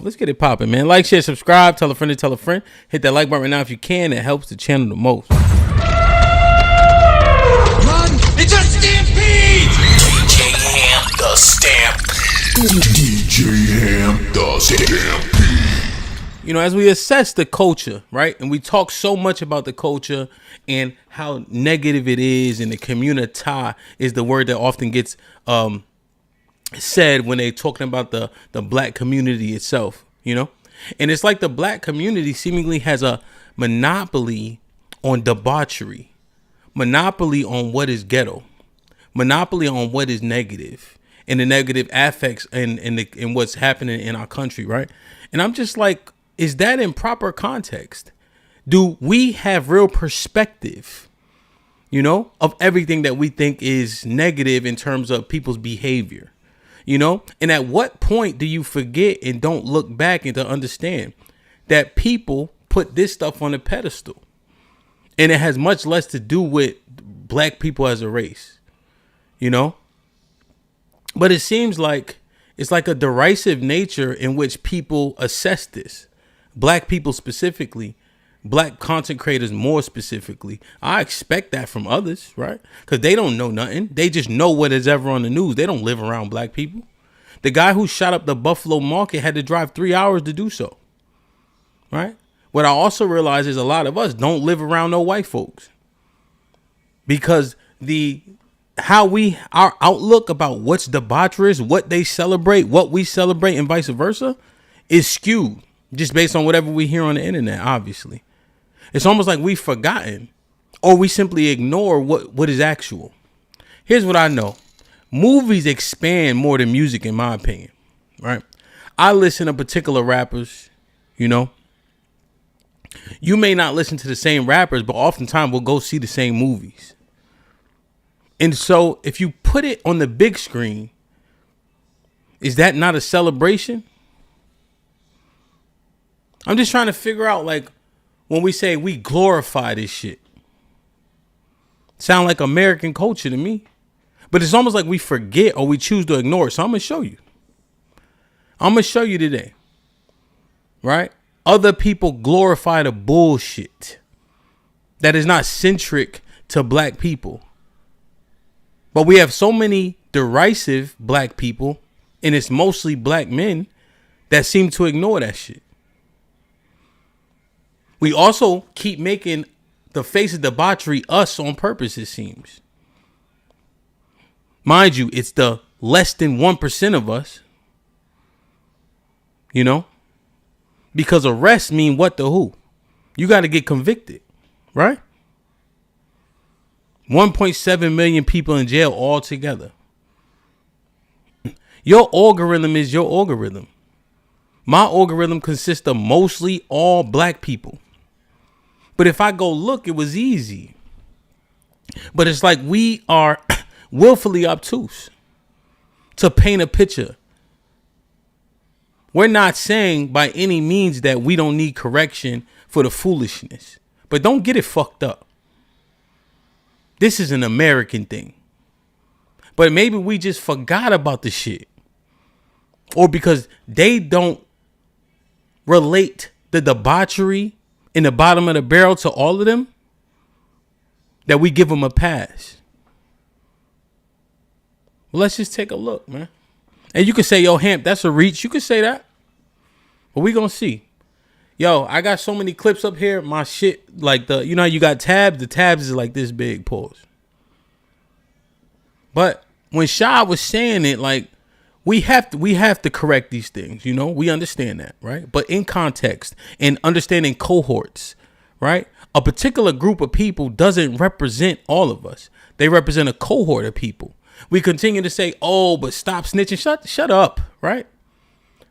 Let's get it popping, man. Like, share, subscribe, tell a friend to tell a friend. Hit that like button right now if you can. It helps the channel the most. Run! It's a stampede! DJ Hamp the Stampede. DJ Hamp the Stampede. You know, as we assess the culture, right? And we talk so much about the culture and how negative it is, and the community is the word that often gets said when they talking about the black community itself, you know? And it's like the black community seemingly has a monopoly on debauchery, monopoly on what is ghetto, monopoly on what is negative, and the negative affects and what's happening in our country, right? And I'm just like, is that in proper context? Do we have real perspective, you know, of everything that we think is negative in terms of people's behavior? You know, and at what point do you forget and don't look back and to understand that people put this stuff on a pedestal, and it has much less to do with black people as a race, you know? But it seems like it's like a derisive nature in which people assess this. Black people specifically, black content creators more specifically. I expect that from others, right? Because they don't know nothing. They just know what is ever on the news. They don't live around black people. The guy who shot up the Buffalo market had to drive 3 hours to do so, right? What I also realize is a lot of us don't live around no white folks, because our outlook about what's debaucherous, what they celebrate, what we celebrate, and vice versa is skewed just based on whatever we hear on the internet, obviously. It's almost like we've forgotten, or we simply ignore what is actual. Here's what I know. Movies expand more than music, in my opinion, right? I listen to particular rappers, you know. You may not listen to the same rappers, but oftentimes we'll go see the same movies. And so if you put it on the big screen, is that not a celebration? I'm just trying to figure out, like, when we say we glorify this shit, sound like American culture to me. But it's almost like we forget or we choose to ignore it. So I'm going to show you. I'm going to show you today, right? Other people glorify the bullshit that is not centric to black people. But we have so many derisive black people, and it's mostly black men, that seem to ignore that shit. We also keep making the face of debauchery us on purpose, it seems. Mind you, it's the less than 1% of us, you know, because arrests mean what to who? You got to get convicted, right? 1.7 million people in jail altogether. Your algorithm is your algorithm. My algorithm consists of mostly all black people. But if I go look, it was easy. But it's like we are willfully obtuse to paint a picture. We're not saying by any means that we don't need correction for the foolishness, but don't get it fucked up. This is an American thing, but maybe we just forgot about the shit, or because they don't relate the debauchery in the bottom of the barrel to all of them, that we give them a pass. Well, let's just take a look, man. And you can say, yo, Hamp, that's a reach. You can say that. But we gonna see. Yo, I got so many clips up here. My shit, like you know how you got tabs? The tabs is like this big, pause. But when Sha was saying it, like, we have to correct these things, you know? We understand that, right? But in context and understanding cohorts, right? A particular group of people doesn't represent all of us. They represent a cohort of people. We continue to say, oh, but stop snitching. Shut up, right?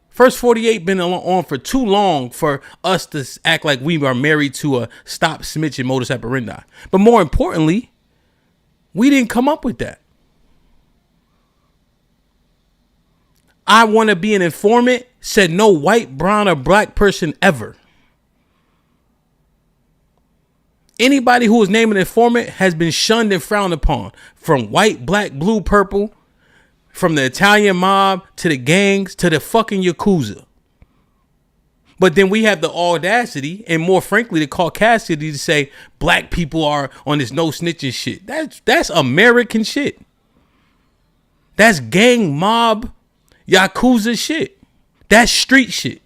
First 48 been on for too long for us to act like we are married to a stop snitching modus operandi. But more importantly, we didn't come up with that. I want to be an informant said no white, brown, or black person ever. Anybody who was named an informant has been shunned and frowned upon, from white, black, blue, purple, from the Italian mob to the gangs to the fucking Yakuza. But then we have the audacity and, more frankly, the caucasity to say black people are on this no snitching shit. That's American shit. That's gang mob Yakuza shit. That's street shit.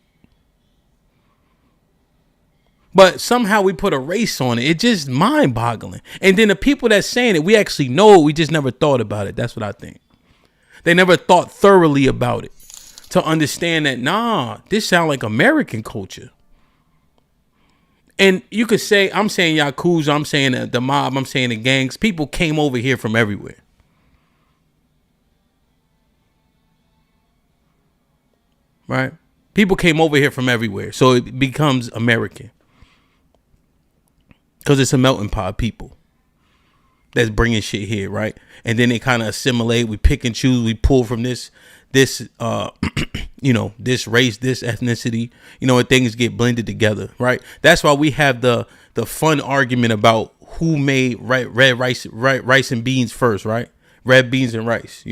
But somehow we put a race on it. It's just mind boggling. And then the people that's saying it, we actually know it. We just never thought about it. That's what I think. They never thought thoroughly about it to understand that, nah, this sound like American culture. And you could say, I'm saying Yakuza, I'm saying the mob, I'm saying the gangs. People came over here from everywhere. Right? People came over here from everywhere. So it becomes American. Because it's a melting pot of people that's bringing shit here, right? And then they kind of assimilate. We pick and choose. We pull from this this race, this ethnicity, and things get blended together, right? That's why we have the fun argument about who made red rice and beans first, right? Red beans and rice,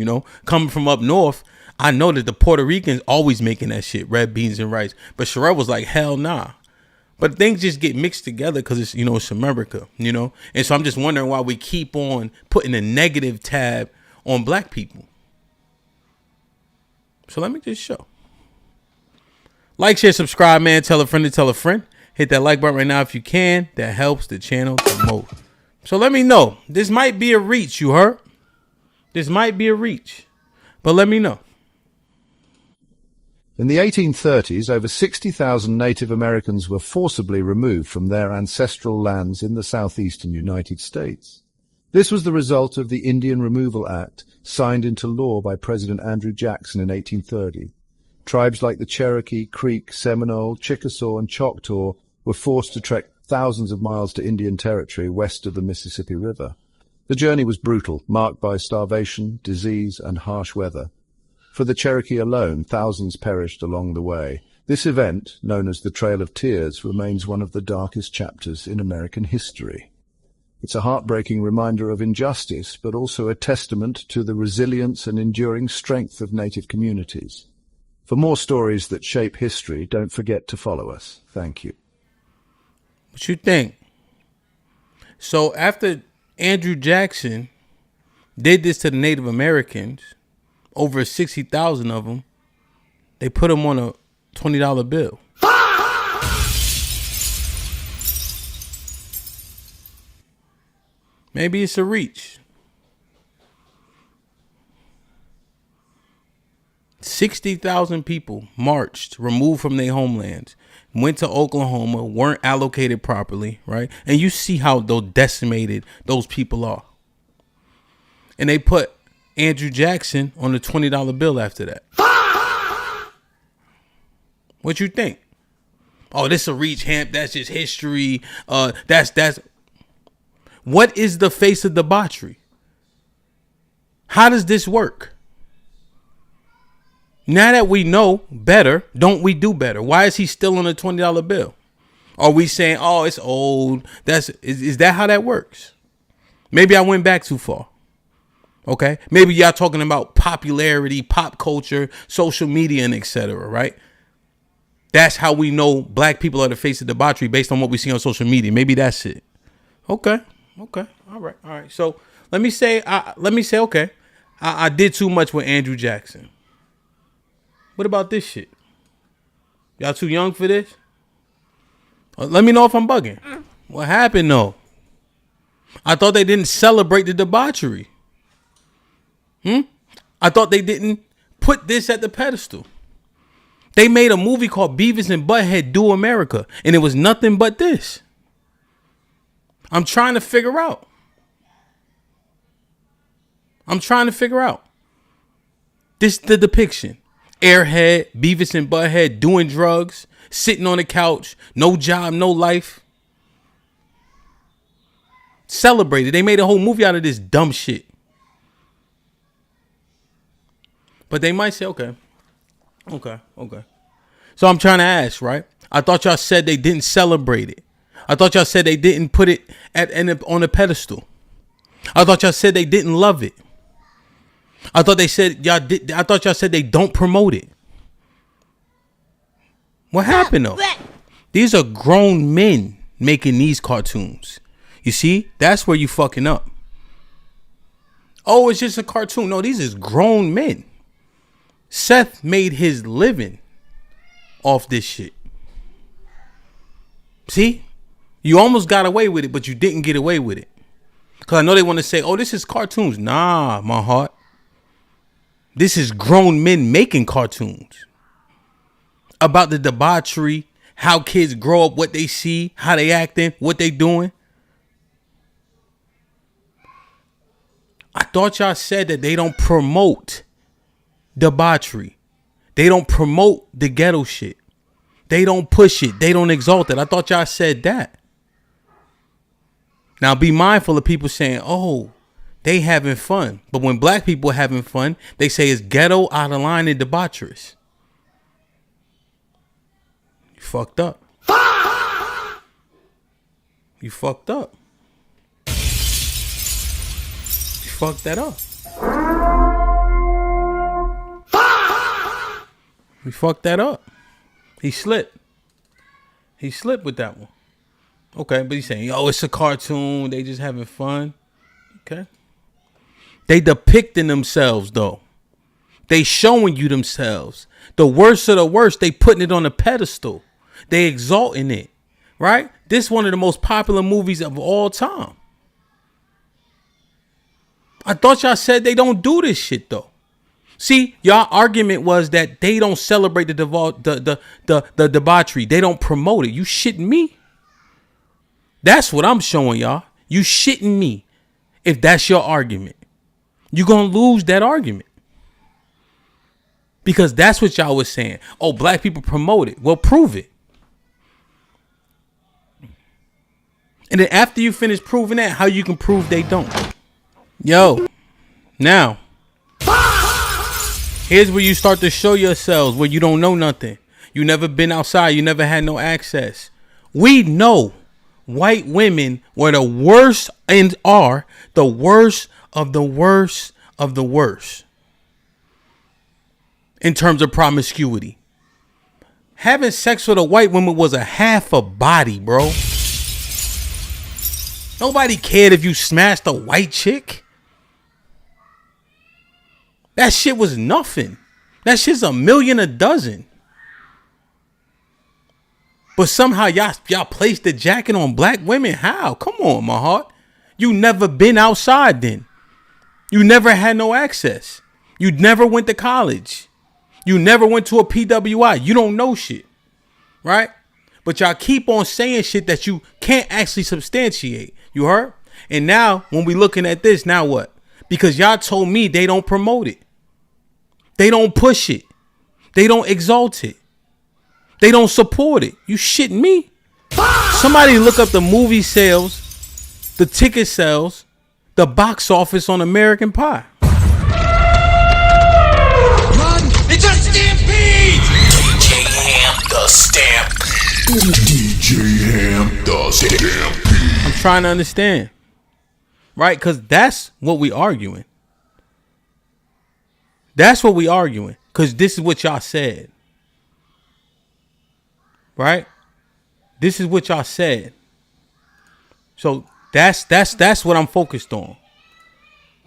Coming from up north, I know that the Puerto Ricans always making that shit, red beans and rice. But Sherelle was like, hell nah. But things just get mixed together because it's, it's America, And so I'm just wondering why we keep on putting a negative tab on black people. So let me just show. Like, share, subscribe, man. Tell a friend to tell a friend. Hit that like button right now if you can. That helps the channel the most. So let me know. This might be a reach, you heard? This might be a reach. But let me know. In the 1830s, over 60,000 Native Americans were forcibly removed from their ancestral lands in the southeastern United States. This was the result of the Indian Removal Act, signed into law by President Andrew Jackson in 1830. Tribes like the Cherokee, Creek, Seminole, Chickasaw, and Choctaw were forced to trek thousands of miles to Indian Territory west of the Mississippi River. The journey was brutal, marked by starvation, disease, and harsh weather. For the Cherokee alone, thousands perished along the way. This event, known as the Trail of Tears, remains one of the darkest chapters in American history. It's a heartbreaking reminder of injustice, but also a testament to the resilience and enduring strength of Native communities. For more stories that shape history, don't forget to follow us. Thank you. What you think? So after Andrew Jackson did this to the Native Americans, over 60,000 of them, they put them on a $20 bill. Maybe it's a reach. 60,000 people marched, removed from their homelands, went to Oklahoma, weren't allocated properly, right? And you see how decimated those people are. And they put Andrew Jackson on the $20 bill after that. What you think? Oh, this a reach, HAMP. That's just history. That's. What is the face of debauchery? How does this work? Now that we know better, don't we do better? Why is he still on a $20 bill? Are we saying, oh, it's old? Is that how that works? Maybe I went back too far. Okay, maybe y'all talking about popularity, pop culture, social media, and etc. Right? That's how we know black people are the face of debauchery based on what we see on social media. Maybe that's it. Okay, all right. So let me say, okay, I did too much with Andrew Jackson. What about this shit? Y'all too young for this? Let me know if I'm bugging. What happened though? I thought they didn't celebrate the debauchery. I thought they didn't put this at the pedestal. They made a movie called Beavis and Butthead Do America, and it was nothing but this. I'm trying to figure out. This the depiction. Airhead, Beavis and Butthead doing drugs, sitting on the couch, no job, no life. Celebrated. They made a whole movie out of this dumb shit. But they might say, okay. So I'm trying to ask, right? I thought y'all said they didn't celebrate it. I thought y'all said they didn't put it on a pedestal. I thought y'all said they didn't love it. I thought y'all said they don't promote it. What happened though? These are grown men making these cartoons. You see, that's where you fucking up. Oh, it's just a cartoon. No, these is grown men. Seth made his living off this shit. See? You almost got away with it, but you didn't get away with it. Because I know they want to say, oh, this is cartoons. Nah, my heart. This is grown men making cartoons. About the debauchery, how kids grow up, what they see, how they acting, what they doing. I thought y'all said that they don't promote debauchery. They don't promote the ghetto shit. They don't push it. They don't exalt it. I thought y'all said that. Now be mindful of people saying, oh, they having fun. But when black people having fun, they say it's ghetto, out of line, and debaucherous. You fucked up. You fucked up. You fucked that up. You fucked that up. He slipped. He slipped with that one. Okay, but he's saying, yo, it's a cartoon. They just having fun. Okay. They depicting themselves, though. They showing you themselves. The worst of the worst, they putting it on a pedestal. They exalting it, right? This is one of the most popular movies of all time. I thought y'all said they don't do this shit, though. See, y'all argument was that they don't celebrate the debauchery. They don't promote it. You shitting me? That's what I'm showing y'all. You shitting me if that's your argument. You're going to lose that argument. Because that's what y'all was saying. Oh, black people promote it. Well, prove it. And then after you finish proving that, how you can prove they don't. Yo, now, here's where you start to show yourselves where you don't know nothing. You never been outside. You never had no access. We know white women were the worst and are the worst of the worst of the worst in terms of promiscuity. Having sex with a white woman was a half a body, bro. Nobody cared if you smashed a white chick. That shit was nothing. That shit's a million a dozen. But somehow y'all placed the jacket on black women. How? Come on, my heart. You never been outside then. You never had no access. You never went to college. You never went to a PWI. You don't know shit. Right? But y'all keep on saying shit that you can't actually substantiate. You heard? And now when we looking at this, now what? Because y'all told me they don't promote it. They don't push it. They don't exalt it. They don't support it. You shitting me? Somebody look up the movie sales, the ticket sales, the box office on American Pie. Run! It's a stampede! DJ Ham the Stampede. DJ Ham the Stampede. I'm trying to understand. Right? Because that's what we arguing. That's what we arguing. Because this is what y'all said. Right? This is what y'all said. So that's what I'm focused on.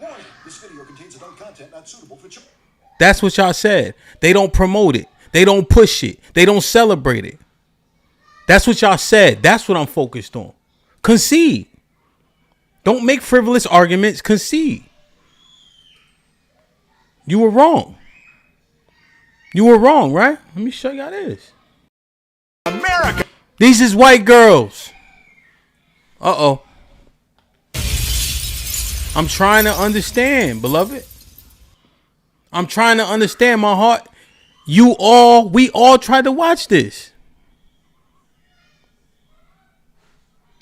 Warning, this video contains adult content not suitable for children. That's what y'all said. They don't promote it. They don't push it. They don't celebrate it. That's what y'all said. That's what I'm focused on. Concede. Don't make frivolous arguments. Concede. You were wrong. You were wrong, right? Let me show y'all this. America! These is white girls. Uh-oh. I'm trying to understand, beloved. I'm trying to understand, my heart. We all tried to watch this.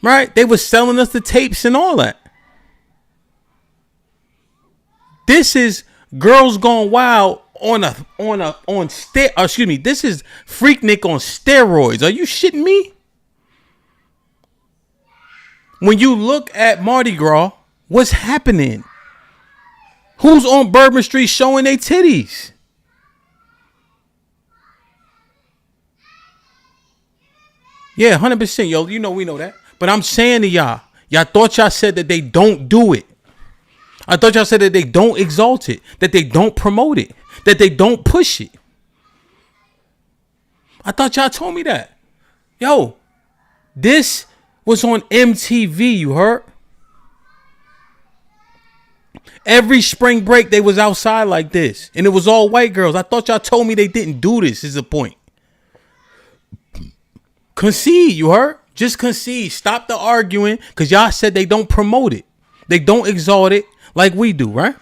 Right? They were selling us the tapes and all that. This is Girls Gone Wild this is Freaknik on steroids. Are you shitting me? When you look at Mardi Gras, what's happening? Who's on Bourbon Street showing their titties? Yeah, 100%, yo. You know, we know that. But I'm saying to y'all thought y'all said that they don't do it. I thought y'all said that they don't exalt it, that they don't promote it, that they don't push it. I thought y'all told me that. Yo, this was on MTV, you heard? Every spring break, they was outside like this. And it was all white girls. I thought y'all told me they didn't do this, is the point. Concede, you heard? Just concede. Stop the arguing, because y'all said they don't promote it. They don't exalt it like we do, right?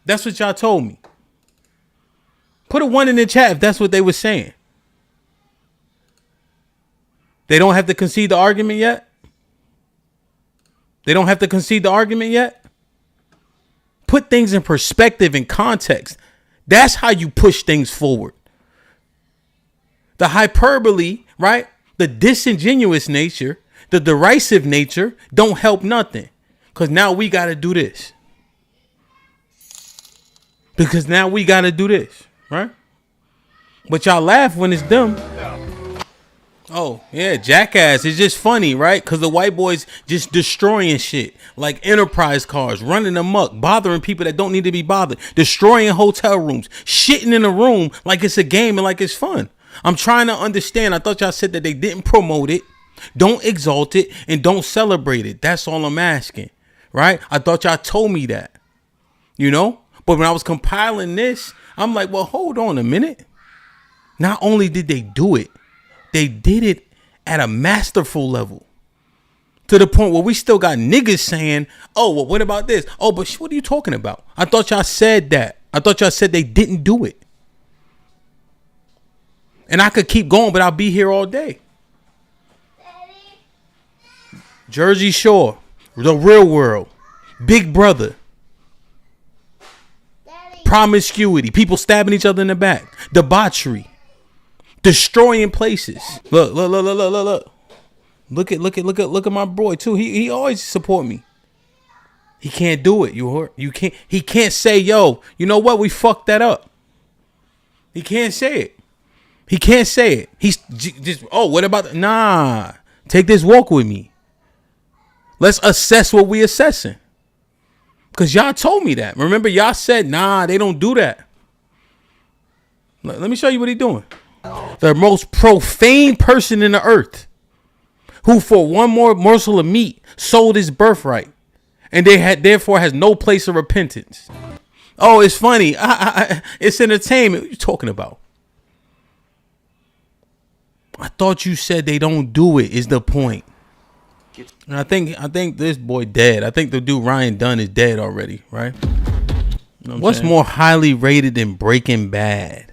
That's what y'all told me. Put a 1 in the chat if that's what they were saying. They don't have to concede the argument yet? They don't have to concede the argument yet? Put things in perspective and context. That's how you push things forward. The hyperbole, right? The disingenuous nature, the derisive nature don't help nothing. Because now we got to do this. Because now we got to do this, right? But y'all laugh when it's them. Oh, yeah, jackass. It's just funny, right? Because the white boys just destroying shit. Like enterprise cars, running amok, bothering people that don't need to be bothered, destroying hotel rooms, shitting in a room like it's a game and like it's fun. I'm trying to understand. I thought y'all said that they didn't promote it, don't exalt it, and don't celebrate it. That's all I'm asking, right? I thought y'all told me that, you know? But when I was compiling this, I'm like, well, hold on a minute. Not only did they do it, they did it at a masterful level. To the point where we still got niggas saying, oh, well, what about this? Oh, but what are you talking about? I thought y'all said that. I thought y'all said they didn't do it. And I could keep going, but I'll be here all day. Daddy. Jersey Shore, The Real World, Big Brother, Daddy. Promiscuity, people stabbing each other in the back, debauchery. Destroying places. Look. Look at my boy too. He always support me. He can't do it. He can't say, yo, you know what? We fucked that up. He can't say it. He can't say it. He's just, oh, what about, nah. Take this walk with me. Let's assess what we assessing. Because y'all told me that. Remember, y'all said, nah, they don't do that. Let me show you what he doing. The most profane person in the earth, who for one more morsel of meat sold his birthright, and therefore has no place of repentance. Oh, it's funny. It's entertainment. What are you talking about? I thought you said they don't do it, is the point. And I think this boy dead. I think the dude Ryan Dunn is dead already, right? You know what's more highly rated than Breaking Bad?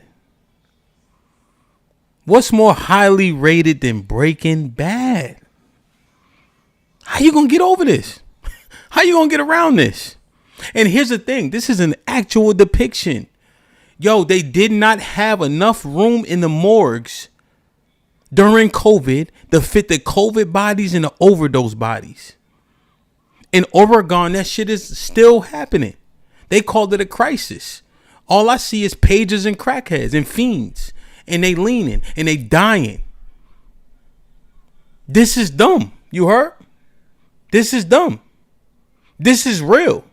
What's more highly rated than Breaking Bad? How you gonna get over this? How you gonna get around this? And here's the thing. This is an actual depiction. Yo, they did not have enough room in the morgues during COVID to fit the COVID bodies and the overdose bodies. In Oregon, that shit is still happening. They called it a crisis. All I see is pagers and crackheads and fiends. And they leaning and they dying. This is dumb. You heard? This is dumb. This is real.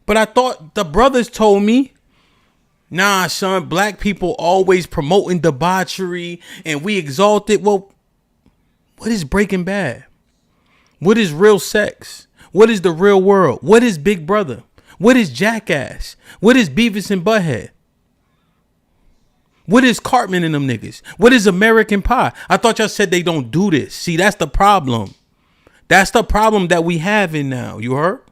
But I thought the brothers told me, nah, son, black people always promoting debauchery and we exalt it. Well, what is Breaking Bad? What is Real Sex? What is The Real World? What is Big Brother? What is Jackass? What is Beavis and Butthead? What is Cartman and them niggas? What is American Pie? I thought y'all said they don't do this. See, that's the problem. That's the problem that we have in now. You heard?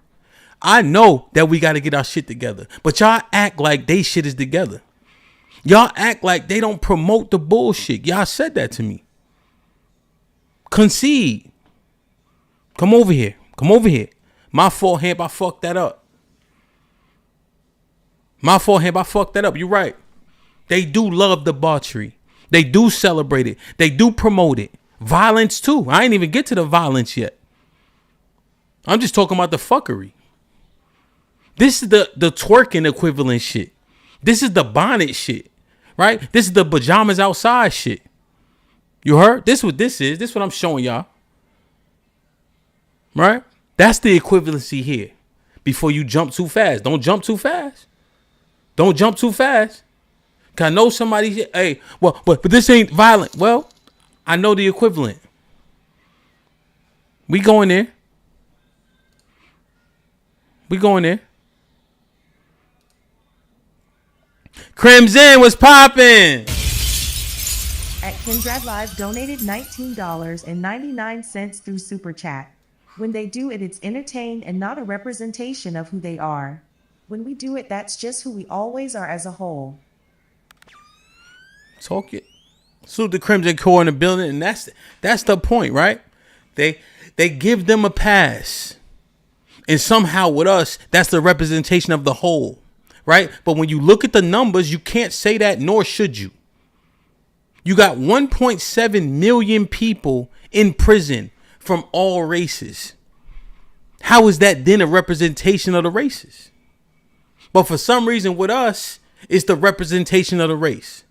I know that we got to get our shit together. But y'all act like they shit is together. Y'all act like they don't promote the bullshit. Y'all said that to me. Concede. Come over here. Come over here. My fault, Hamp. I fucked that up. My fault, Hamp. I fucked that up. You're right. They do love debauchery. They do celebrate it. They do promote it. Violence too. I ain't even get to the violence yet. I'm just talking about the fuckery. This is the twerking equivalent shit. This is the bonnet shit. right? This is the pajamas outside shit. You heard? This what this is. This what I'm showing y'all. Right? That's the equivalency here. Before you jump too fast. Don't jump too fast. Don't jump too fast. Cause I know somebody, hey, well, but this ain't violent. Well, I know the equivalent. We going there. We going there. Crimson was popping. At Kindred Live donated $19.99 through Super Chat. When they do it, it's entertained and not a representation of who they are. When we do it, that's just who we always are as a whole. Talk it. Salute the Crimson Core in the building, and that's the point, right? They give them a pass. And somehow with us, that's the representation of the whole, right? But when you look at the numbers, you can't say that, nor should you. You got 1.7 million people in prison from all races. How is that then a representation of the races? But for some reason with us, it's the representation of the race.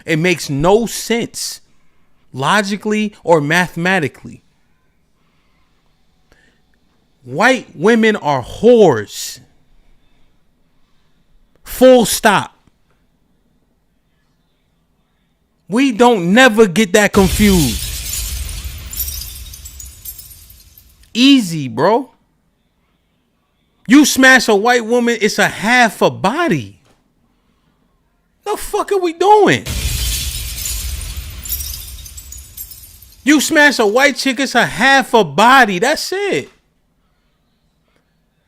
It makes no sense logically or mathematically. White women are whores. Full stop. We don't never get that confused. Easy, bro. You smash a white woman, it's a half a body. The fuck are we doing? You smash a white chick, it's a half a body. That's it.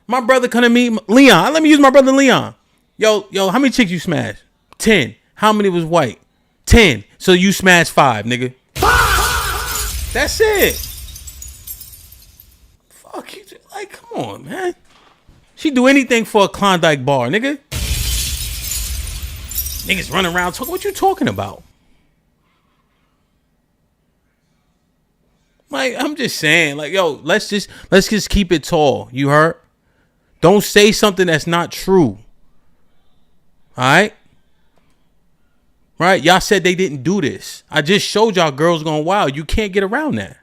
My brother come to me, Leon. Let me use my brother Leon. Yo, how many chicks you smashed? 10. How many was white? 10. So you smashed 5, nigga. That's it. Fuck you. Like, come on, man. She do anything for a Klondike bar, nigga. Niggas running around talking. What you talking about? Like, I'm just saying, like, yo, let's just keep it tall. You heard? Don't say something that's not true. All right? Right? Y'all said they didn't do this. I just showed y'all girls going wild. You can't get around that.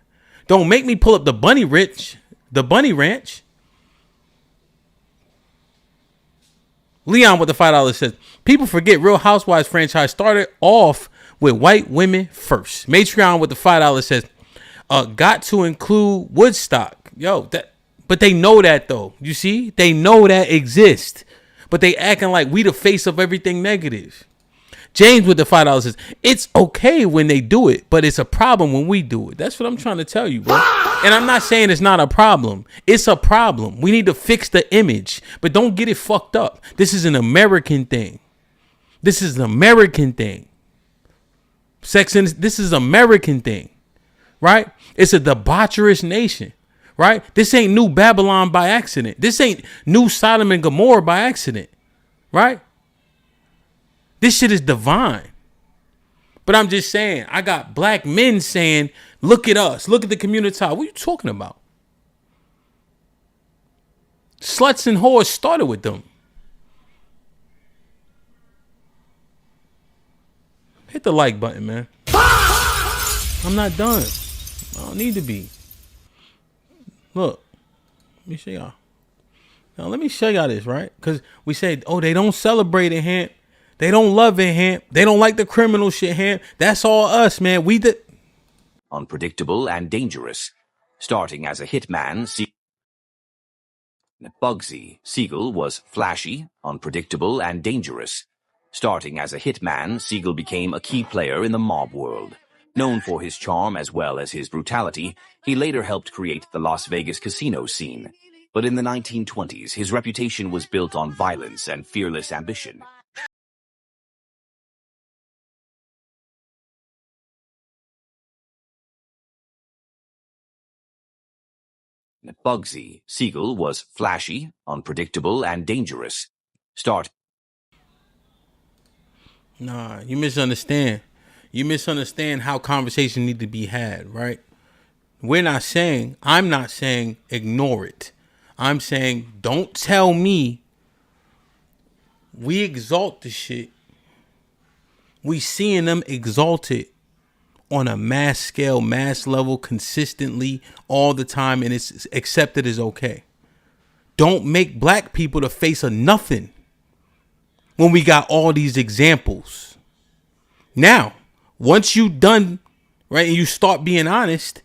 Don't make me pull up the bunny ranch. Leon with the $5 says, people forget Real Housewives franchise started off with white women first. Matreon with the $5 says, got to include Woodstock. Yo, but they know that though. You see? They know that exists. But they acting like we the face of everything negative. James with the $5 says, it's okay when they do it, but it's a problem when we do it. That's what I'm trying to tell you, bro. And I'm not saying it's not a problem. It's a problem. We need to fix the image, but don't get it fucked up. This is an American thing. This is an American thing. This is an American thing, right? It's a debaucherous nation, right? This ain't New Babylon by accident. This ain't New Sodom and Gomorrah by accident, right? This shit is divine. But I'm just saying, I got black men saying, look at us. Look at the community. What are you talking about? Sluts and whores started with them. Hit the like button, man. I'm not done. I don't need to be. Look. Let me show y'all. Now, let me show y'all this, right? Because we said, oh, they don't celebrate it, HAMP. They don't love it, HAMP. They don't like the criminal shit, HAMP. That's all us, man. Unpredictable and dangerous. Starting as a hitman, Bugsy Siegel was flashy, unpredictable, and dangerous. Starting as a hitman, Siegel became a key player in the mob world. Known for his charm as well as his brutality, he later helped create the Las Vegas casino scene. But in the 1920s, his reputation was built on violence and fearless ambition. Bugsy Siegel was flashy, unpredictable, and dangerous. Nah, you misunderstand. You misunderstand how conversation need to be had, right? I'm not saying ignore it. I'm saying don't tell me we exalt the shit We seeing them exalted on a mass scale, mass level, consistently all the time, and it's accepted as okay. Don't make black people the face of nothing when we got all these examples. Now, once you done, right, and you start being honest,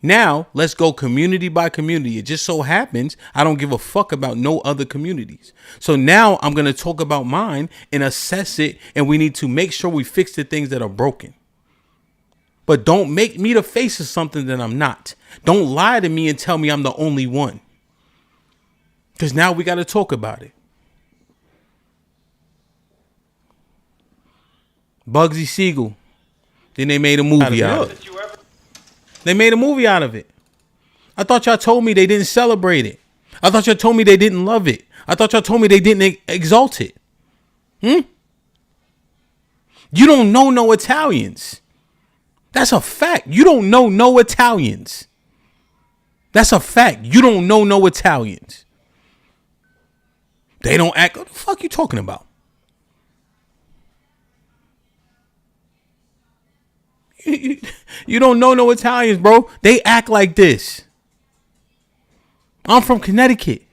now let's go community by community. It just so happens I don't give a fuck about no other communities. So now I'm going to talk about mine and assess it, and we need to make sure we fix the things that are broken. But don't make me the face of something that I'm not. Don't lie to me and tell me I'm the only one. Because now we got to talk about it. Bugsy Siegel. Then they made a movie out of it. They made a movie out of it. I thought y'all told me they didn't celebrate it. I thought y'all told me they didn't love it. I thought y'all told me they didn't exalt it. You don't know no Italians. That's a fact. You don't know no Italians. That's a fact. You don't know no Italians. They don't act. What the fuck you talking about? You don't know no Italians, bro. They act like this. I'm from Connecticut.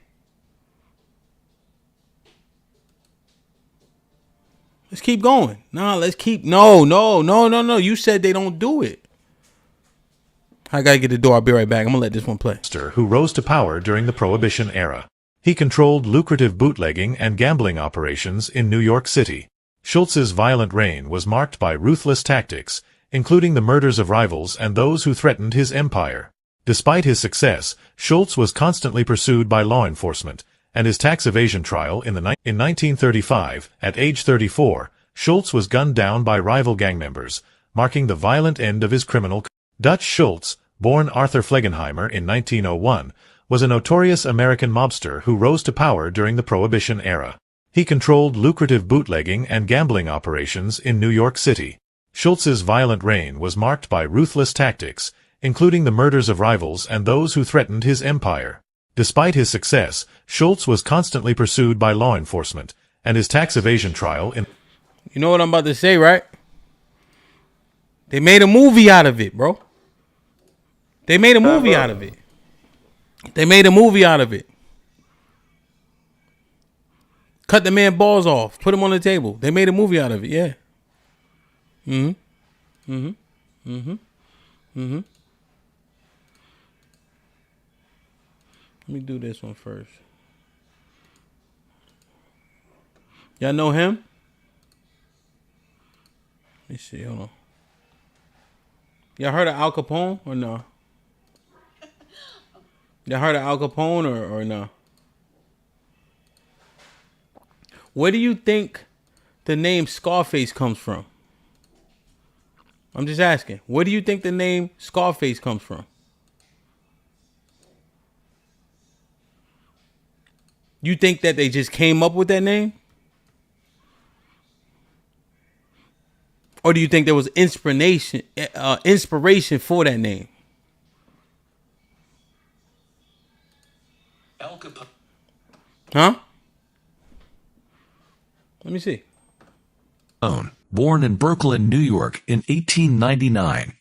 Let's keep going. No. You said they don't do it. I gotta get the door. I'll be right back. I'm gonna let this one play. Who rose to power during the Prohibition era. He controlled lucrative bootlegging and gambling operations in New York City. Schultz's violent reign was marked by ruthless tactics, including the murders of rivals and those who threatened his empire. Despite his success, Schultz was constantly pursued by law enforcement, and his tax evasion trial in 1935, at age 34, Schultz was gunned down by rival gang members, marking the violent end of his criminal career. Dutch Schultz, born Arthur Flegenheimer in 1901, was a notorious American mobster who rose to power during the Prohibition era. He controlled lucrative bootlegging and gambling operations in New York City. Schultz's violent reign was marked by ruthless tactics, including the murders of rivals and those who threatened his empire. Despite his success, Schultz was constantly pursued by law enforcement, and his tax evasion trial in... You know what I'm about to say, right? They made a movie out of it, bro. They made a movie out of it. They made a movie out of it. Cut the man balls off. Put him on the table. They made a movie out of it, yeah. Let me do this one first. Y'all know him? Let me see. Hold on. Y'all heard of Al Capone or no? Y'all heard of Al Capone or no? Where do you think the name Scarface comes from? I'm just asking. Where do you think the name Scarface comes from? You think that they just came up with that name? Or do you think there was inspiration for that name? Al Capone. Huh? Let me see. Born in Brooklyn, New York in 1899,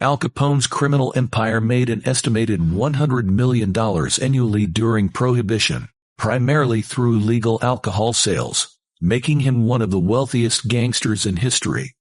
Al Capone's criminal empire made an estimated $100 million annually during Prohibition, primarily through legal alcohol sales, making him one of the wealthiest gangsters in history.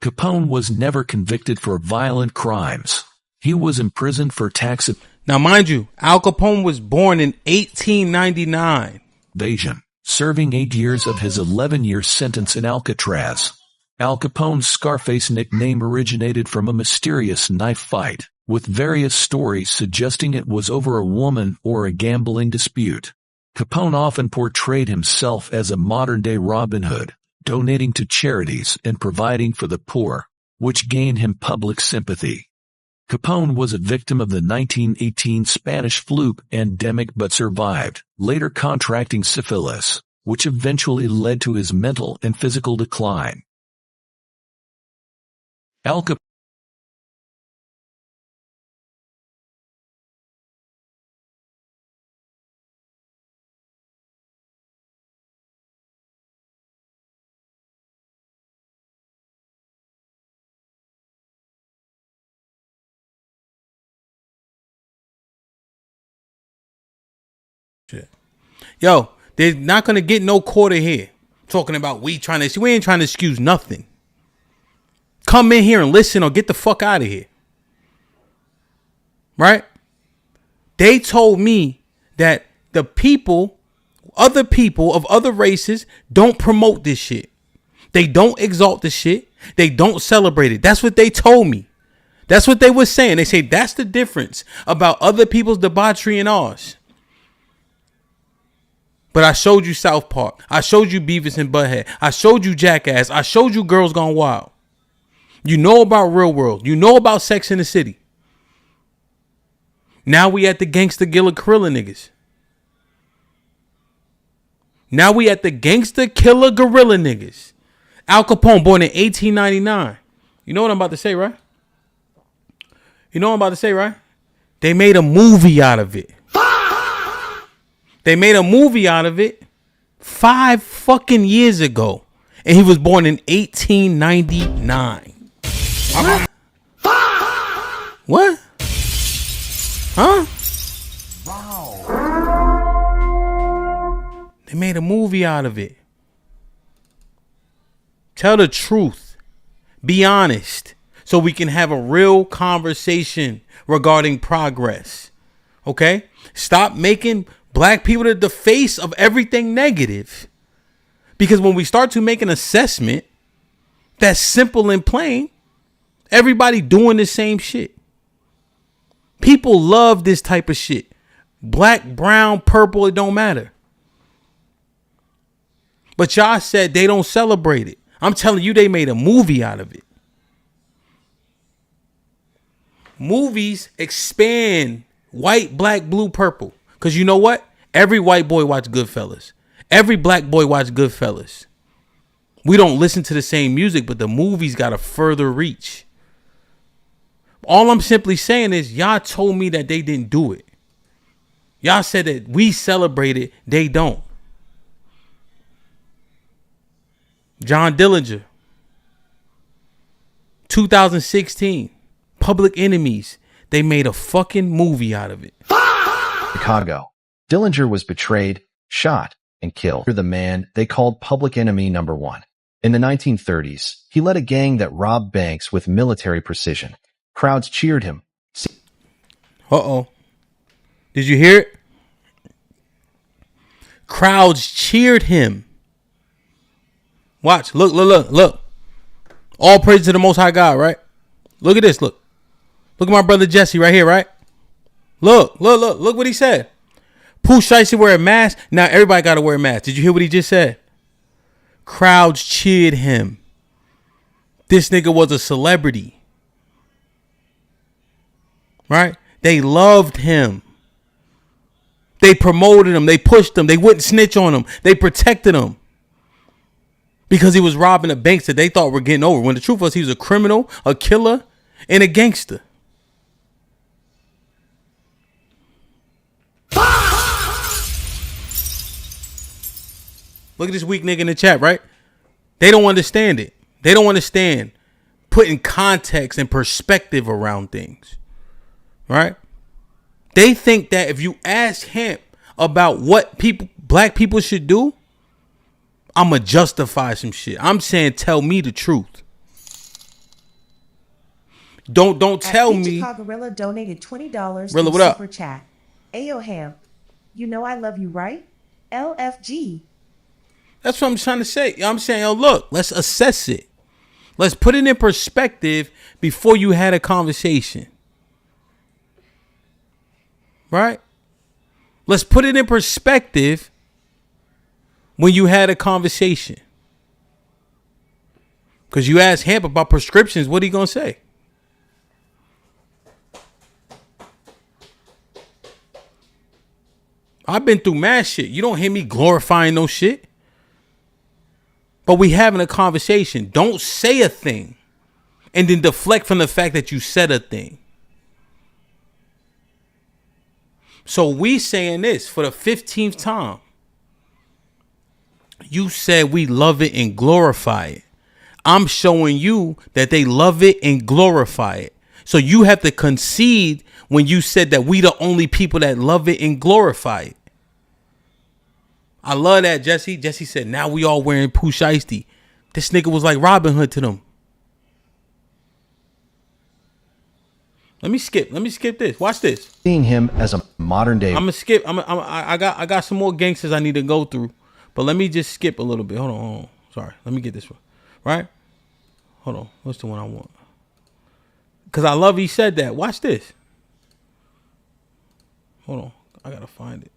Capone was never convicted for violent crimes. He was imprisoned for tax Now, mind you, Al Capone was born in 1899. evasion, serving 8 years of his 11-year sentence in Alcatraz. Al Capone's Scarface nickname originated from a mysterious knife fight, with various stories suggesting it was over a woman or a gambling dispute. Capone often portrayed himself as a modern-day Robin Hood, donating to charities and providing for the poor, which gained him public sympathy. Capone was a victim of the 1918 Spanish flu pandemic but survived, later contracting syphilis, which eventually led to his mental and physical decline. Al Capone Shit. Yo, they're not gonna get no quarter here. Talking about we ain't trying to excuse nothing. Come in here and listen or get the fuck out of here. Right? They told me that the people, other people of other races don't promote this shit. They don't exalt the shit. They don't celebrate it. That's what they told me. That's what they were saying. They say that's the difference about other people's debauchery and ours. But I showed you South Park. I showed you Beavis and Butthead. I showed you Jackass. I showed you Girls Gone Wild. You know about Real World. You know about Sex in the City. Now we at the Gangsta Killer Gorilla niggas. Now we at the Gangsta Killer Gorilla niggas. Al Capone, born in 1899. You know what I'm about to say, right? You know what I'm about to say, right? They made a movie out of it. They made a movie out of it 5 fucking years ago. And he was born in 1899. What? Huh? Wow. They made a movie out of it. Tell the truth. Be honest. So we can have a real conversation regarding progress. Okay? Stop making black people the face of everything negative. Because when we start to make an assessment that's simple and plain, everybody doing the same shit. People love this type of shit. Black, brown, purple, it don't matter. But y'all said they don't celebrate it. I'm telling you, they made a movie out of it. Movies expand white, black, blue, purple. Because you know what? Every white boy watch Goodfellas. Every black boy watch Goodfellas. We don't listen to the same music, but the movies got a further reach. All I'm simply saying is y'all told me that they didn't do it. Y'all said that we celebrate it. They don't. John Dillinger. 2016. Public Enemies. They made a fucking movie out of it. Chicago. Dillinger was betrayed, shot, and killed. The man they called Public Enemy Number 1. In the 1930s, he led a gang that robbed banks with military precision. Crowds cheered him. Uh-oh. Did you hear it? Crowds cheered him. Watch. Look. All praise to the Most High God, right? Look at this. Look at my brother Jesse right here, right? Look what he said. Pooh Shiesty wear a mask. Now everybody got to wear a mask. Did you hear what he just said? Crowds cheered him. This nigga was a celebrity. Right? They loved him. They promoted him. They pushed him. They wouldn't snitch on him. They protected him. Because he was robbing the banks that they thought were getting over. When the truth was he was a criminal, a killer, and a gangster. Look at this weak nigga in the chat, right? They don't understand it. They don't understand putting context and perspective around things. Right? They think that if you ask him about what black people should do, I'ma justify some shit. I'm saying tell me the truth. Don't tell me. Gorilla donated $20 Rilla, to what up? Super Chat. Ayo Hamp, you know I love you, right? LFG. That's what I'm trying to say. I'm saying, yo, look, let's assess it. Let's put it in perspective before you had a conversation. Right? Let's put it in perspective when you had a conversation. Because you asked Hamp about prescriptions, what are you going to say? I've been through mad shit. You don't hear me glorifying no shit. But we having a conversation. Don't say a thing and then deflect from the fact that you said a thing. So we saying this for the 15th time. You said we love it and glorify it. I'm showing you that they love it and glorify it. So you have to concede when you said that we the only people that love it and glorify it. I love that, Jesse. Jesse said, now we all wearing Pooh Shiesty. This nigga was like Robin Hood to them. Let me skip this. Watch this. Seeing him as a modern day. I'm gonna skip. I got some more gangsters I need to go through, but let me just skip a little bit. Hold on. Sorry. Let me get this one. Right? Hold on. What's the one I want? Because I love he said that. Watch this. Hold on. I gotta find it.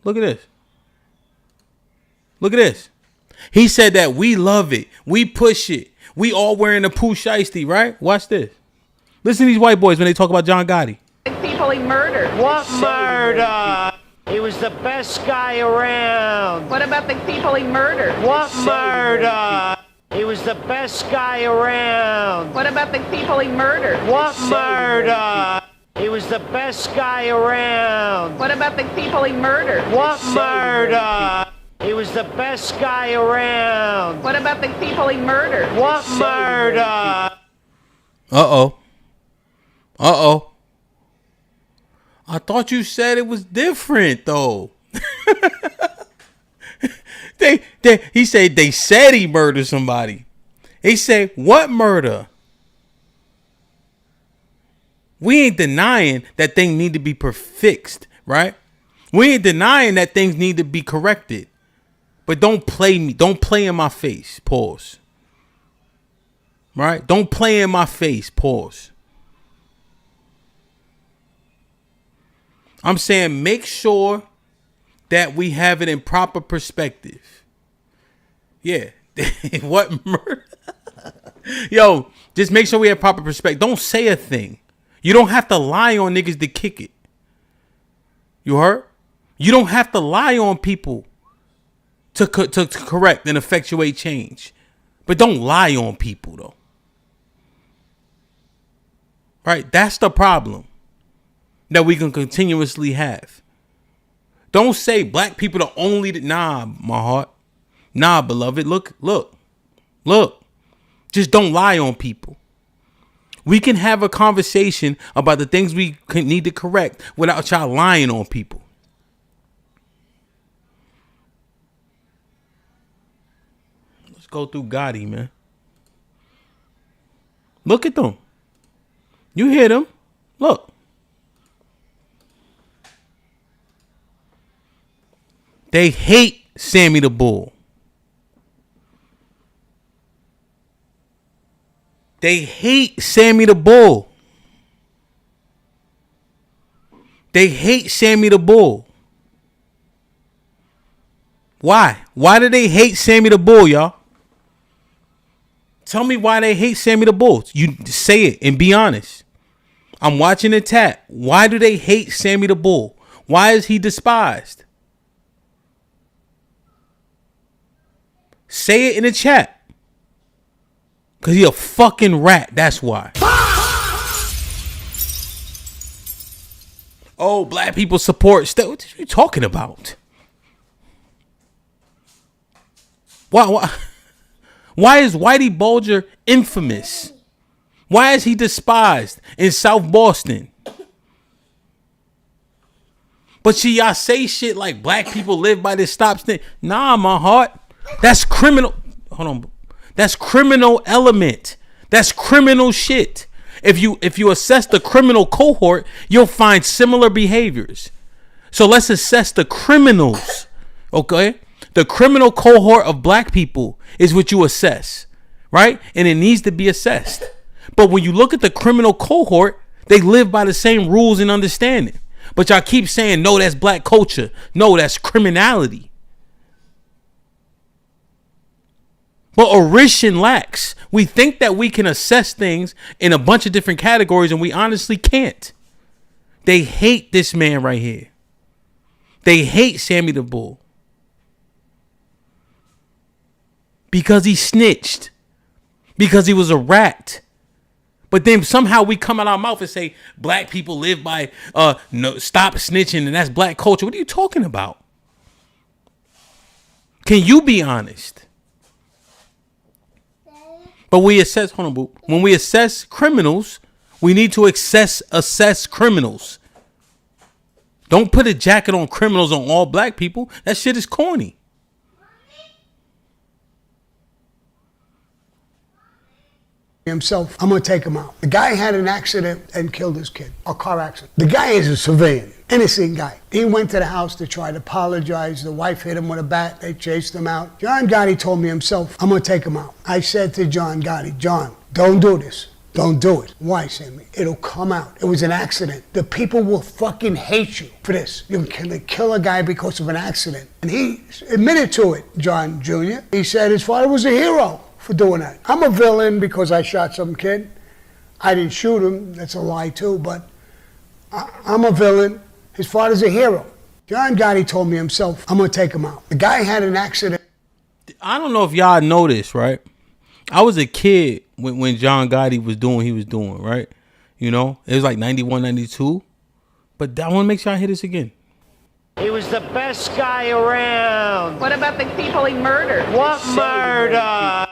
Look at this. Look at this. He said that we love it. We push it. We all wearing a Pooh Shiesty, right? Watch this. Listen to these white boys when they talk about John Gotti. People he murdered. What murder? He was the best guy around. What about the people he murdered? What murder? He was the best guy around. What about the people he murdered? What murder? He was the best guy around. What about the people he murdered? What murder? He was the best guy around. What about the people he murdered? What murder? Uh-oh. Uh-oh. I thought you said it was different, though. He said they said he murdered somebody. He said, what murder? We ain't denying that things need to be fixed, right? We ain't denying that things need to be corrected. But don't play me. Don't play in my face. Pause. Right? Don't play in my face. Pause. I'm saying make sure that we have it in proper perspective. Yeah. What murder? Yo, just make sure we have proper perspective. Don't say a thing. You don't have to lie on niggas to kick it. You heard? You don't have to lie on people to correct and effectuate change. But don't lie on people, though. Right? That's the problem that we can continuously have. Don't say black people are only... Nah, my heart. Nah, beloved. Look. Just don't lie on people. We can have a conversation about the things we need to correct without y'all lying on people. Let's go through Gotti, man. Look at them. You hear them? Look. They hate Sammy the Bull. They hate Sammy the Bull. They hate Sammy the Bull. Why? Why do they hate Sammy the Bull, y'all? Tell me why they hate Sammy the Bull. You say it and be honest. I'm watching the tap. Why do they hate Sammy the Bull? Why is he despised? Say it in the chat. Because he a fucking rat. That's why. Oh, black people support. What are you talking about? Why is Whitey Bulger infamous? Why is he despised in South Boston? But y'all say shit like black people live by this stop stick. Nah, my heart. That's criminal. Hold on. That's criminal element. That's criminal shit. If you assess the criminal cohort, you'll find similar behaviors. So let's assess the criminals. Okay? The criminal cohort of black people is what you assess, right? And it needs to be assessed. But when you look at the criminal cohort, they live by the same rules and understanding. But y'all keep saying, no, that's black culture. No, that's criminality. But Orishan lacks. We think that we can assess things in a bunch of different categories, and we honestly can't. They hate this man right here. They hate Sammy the Bull. Because he snitched. Because he was a rat. But then somehow we come out our mouth and say, black people live by no, stop snitching, and that's black culture. What are you talking about? Can you be honest? But we assess, hold on, boo. When we assess criminals, we need to assess criminals. Don't put a jacket on criminals on all black people. That shit is corny. Himself, I'm gonna take him out. The guy had an accident and killed his kid, a car accident. The guy is a civilian, innocent guy. He went to the house to try to apologize. The wife hit him with a bat. They chased him out. John Gotti told me himself, I'm gonna take him out. I said to John Gotti, John, don't do this. Don't do it. Why, Sammy? It'll come out. It was an accident. The people will fucking hate you for this. You can kill a guy because of an accident. And he admitted to it, John Jr. He said his father was a hero for doing that. I'm a villain because I shot some kid. I didn't shoot him. That's a lie too, but I'm a villain. His father's a hero. John Gotti told me himself, I'm gonna take him out. The guy had an accident. I don't know if y'all know this, right? I was a kid when John Gotti was doing what he was doing, right? You know, it was like 91, 92. But I want to make sure I hear this again. He was the best guy around. What about the people he murdered? What murder?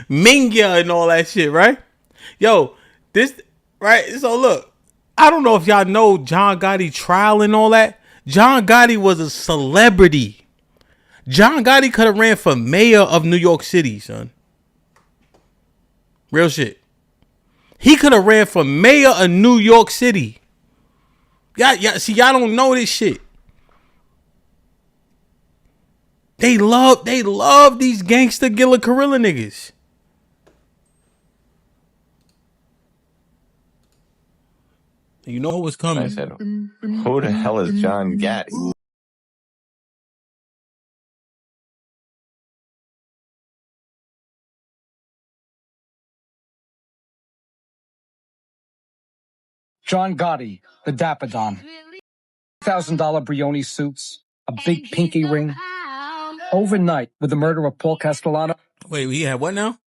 Minga and all that shit, right? Yo, this, right? So look, I don't know if y'all know John Gotti trial and all that. John Gotti was a celebrity. John Gotti could have ran for mayor of New York City, son. Real shit. He could have ran for mayor of New York City. See, y'all don't know this shit. They love these gangster Gilla Gorilla niggas. You know what's coming. I said, who the hell is John Gotti? John Gotti, the Dapper Don. $1,000 Brioni suits, a big pinky ring. Overnight, with the murder of Paul Castellano. Wait, he had what now?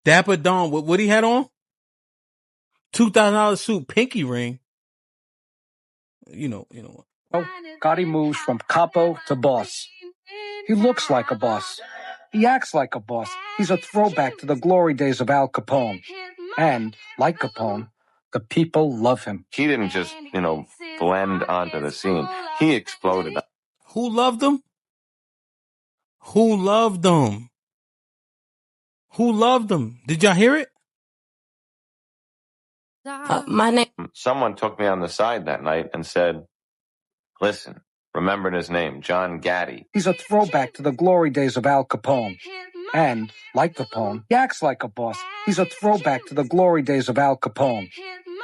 Dapper Don, what he had on? $2,000 suit, pinky ring. You know. Oh, Gotti moves from capo to boss. He looks like a boss. He acts like a boss. He's a throwback to the glory days of Al Capone. And, like Capone, the people love him. He didn't just, blend onto the scene. He exploded. Who loved him? Who loved him? Who loved him? Did y'all hear it? My name. Someone took me on the side that night and said, listen, remembered his name, John Gotti. He's a throwback to the glory days of Al Capone. And, like Capone, he acts like a boss. He's a throwback to the glory days of Al Capone.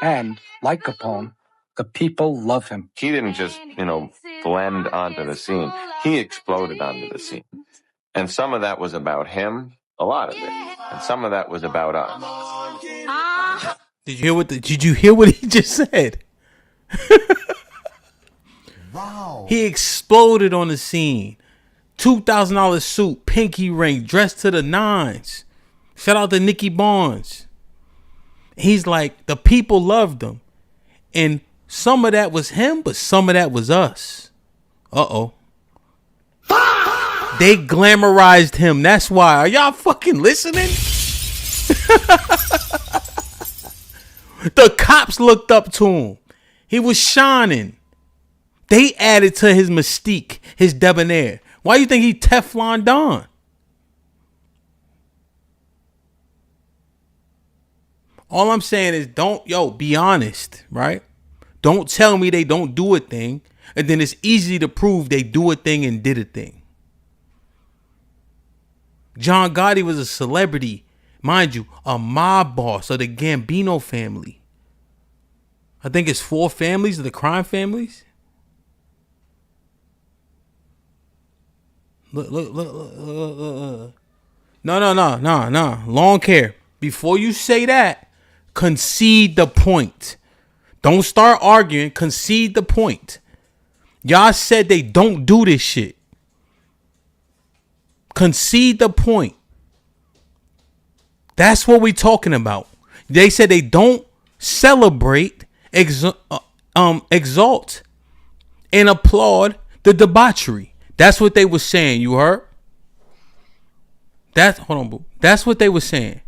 And, like Capone, the people love him. He didn't just, blend onto the scene. He exploded onto the scene. And some of that was about him, a lot of it. And some of that was about us. Did you hear what he just said? Wow. He exploded on the scene. $2,000 suit, pinky ring, dressed to the nines. Shout out to Nicky Barnes. He's like, the people loved him. And some of that was him, but some of that was us. Uh-oh. They glamorized him. That's why. Are y'all fucking listening? The cops looked up to him. He was shining. They added to his mystique, his debonair. Why you think he Teflon Don? All I'm saying is be honest, right? Don't tell me they don't do a thing, and then it's easy to prove they do a thing and did a thing. John Gotti was a celebrity, mind you, a mob boss of the Gambino family. I think it's 4 families of the crime families. Look. No. Long care. Before you say that, concede the point. Don't start arguing. Concede the point. Y'all said they don't do this shit. Concede the point. That's what we talking about. They said they don't celebrate, exalt, and applaud the debauchery. That's what they were saying. You heard? That's what they were saying.